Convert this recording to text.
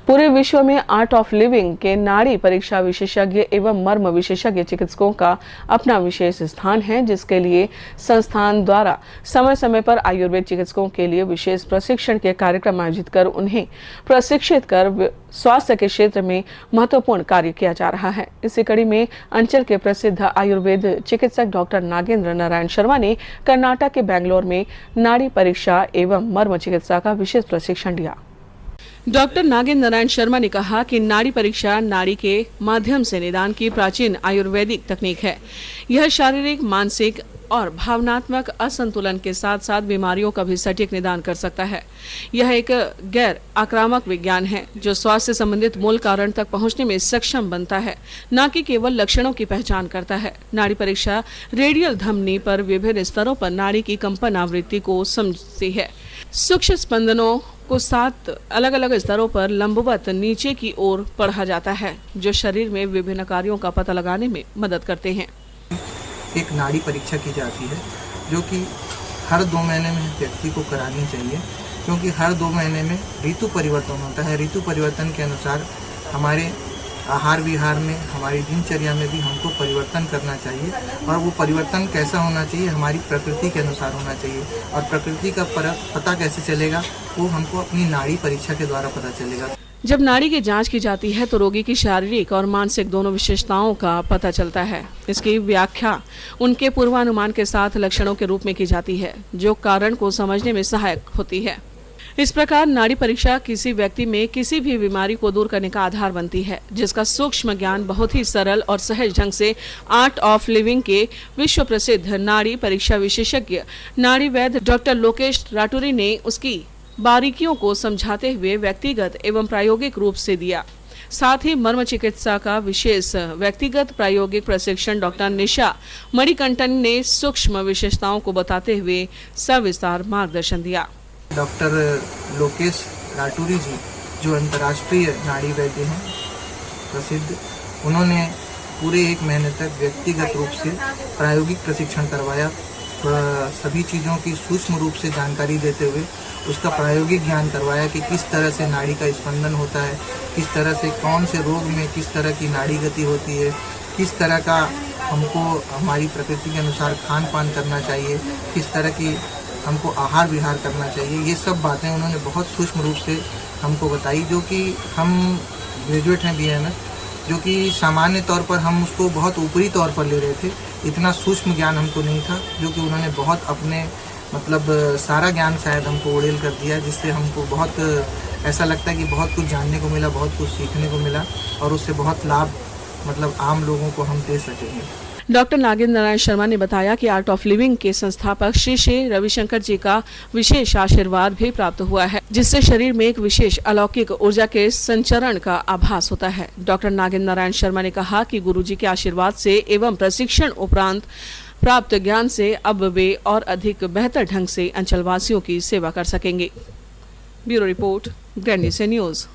पूरे विश्व में आर्ट ऑफ लिविंग के नाड़ी परीक्षा विशेषज्ञ एवं मर्म विशेषज्ञ चिकित्सकों का अपना विशेष स्थान है, जिसके लिए संस्थान द्वारा समय समय पर आयुर्वेद चिकित्सकों के लिए विशेष प्रशिक्षण के कार्यक्रम आयोजित कर उन्हें प्रशिक्षित कर स्वास्थ्य के क्षेत्र में महत्वपूर्ण कार्य किया जा रहा है। इसी कड़ी में अंचल के प्रसिद्ध आयुर्वेद चिकित्सक डॉक्टर नागेंद्र नारायण शर्मा ने कर्नाटक के बेंगलोर में नाड़ी परीक्षा एवं मर्म चिकित्सा का विशेष प्रशिक्षण दिया। डॉक्टर नागेंद्र नारायण शर्मा ने कहा कि नाड़ी परीक्षा नाड़ी के माध्यम से निदान की प्राचीन आयुर्वेदिक तकनीक है। यह शारीरिक, मानसिक और भावनात्मक असंतुलन के साथ साथ बीमारियों का भी सटीक निदान कर सकता है। यह एक गैर आक्रामक विज्ञान है जो स्वास्थ्य संबंधित मूल कारण तक पहुंचने में सक्षम बनता है, न कि केवल लक्षणों की पहचान करता है। नाड़ी परीक्षा रेडियल धमनी पर विभिन्न स्तरों पर नाड़ी की कंपन आवृत्ति को समझती है। सूक्ष्म स्पंदनों को 7 अलग अलग स्तरों पर लंबवत नीचे की ओर पढ़ा जाता है, जो शरीर में विभिन्न कार्यों का पता लगाने में मदद करते हैं। एक नाड़ी परीक्षा की जाती है जो कि हर 2 महीने में व्यक्ति को करानी चाहिए, क्योंकि हर 2 महीने में ऋतु परिवर्तन होता है। ऋतु परिवर्तन के अनुसार हमारे आहार विहार में, हमारी दिनचर्या में भी हमको परिवर्तन करना चाहिए, और वो परिवर्तन कैसा होना चाहिए, हमारी प्रकृति के अनुसार होना चाहिए। और प्रकृति का पता कैसे चलेगा, वो हमको अपनी नाड़ी परीक्षा के द्वारा पता चलेगा। जब नाड़ी की जांच की जाती है तो रोगी की शारीरिक और मानसिक दोनों विशेषताओं का पता चलता है। इसकी व्याख्या उनके पूर्वानुमान के साथ लक्षणों के रूप में की जाती है, जो कारण को समझने में सहायक होती है। इस प्रकार नाड़ी परीक्षा किसी व्यक्ति में किसी भी बीमारी को दूर करने का आधार बनती है, जिसका सूक्ष्म ज्ञान बहुत ही सरल और सहज ढंग से आर्ट ऑफ लिविंग के विश्व प्रसिद्ध नाड़ी परीक्षा विशेषज्ञ नाड़ी वैद्य डॉक्टर लोकेश राटूरी ने उसकी बारीकियों को समझाते हुए व्यक्तिगत एवं प्रायोगिक रूप से दिया। साथ ही मर्म चिकित्सा का विशेष व्यक्तिगत प्रायोगिक प्रशिक्षण डॉक्टर निशा मणिकंठन ने सूक्ष्म विशेषताओं को बताते हुए सविस्तार मार्गदर्शन दिया। डॉक्टर लोकेश राटूरी जी, जो अंतर्राष्ट्रीय नाड़ी वैद्य हैं प्रसिद्ध, उन्होंने पूरे 1 महीने तक व्यक्तिगत रूप से प्रायोगिक प्रशिक्षण करवाया। सभी चीज़ों की सूक्ष्म रूप से जानकारी देते हुए उसका प्रायोगिक ज्ञान करवाया कि किस तरह से नाड़ी का स्पंदन होता है, किस तरह से कौन से रोग में किस तरह की नाड़ी गति होती है, किस तरह का हमको हमारी प्रकृति के अनुसार खान पान करना चाहिए, किस तरह की हमको आहार विहार करना चाहिए। ये सब बातें उन्होंने बहुत सूक्ष्म रूप से हमको बताई, जो कि हम ग्रेजुएट हैं BAMS, जो कि सामान्य तौर पर हम उसको बहुत ऊपरी तौर पर ले रहे थे। इतना सूक्ष्म ज्ञान हमको नहीं था, जो कि उन्होंने बहुत अपने सारा ज्ञान शायद हमको उड़ेल कर दिया, जिससे हमको बहुत ऐसा लगता है कि बहुत कुछ जानने को मिला, बहुत कुछ सीखने को मिला, और उससे बहुत लाभ आम लोगों को हम दे सकेंगे। डॉक्टर नागेंद्र नारायण शर्मा ने बताया कि आर्ट ऑफ लिविंग के संस्थापक श्री रविशंकर जी का विशेष आशीर्वाद भी प्राप्त हुआ है, जिससे शरीर में एक विशेष अलौकिक ऊर्जा के संचरण का आभास होता है। डॉक्टर नागेंद्र नारायण शर्मा ने कहा कि गुरुजी के आशीर्वाद से एवं प्रशिक्षण उपरांत प्राप्त ज्ञान से अब वे और अधिक बेहतर ढंग से अंचलवासियों की सेवा कर सकेंगे। Bureau report, grand news.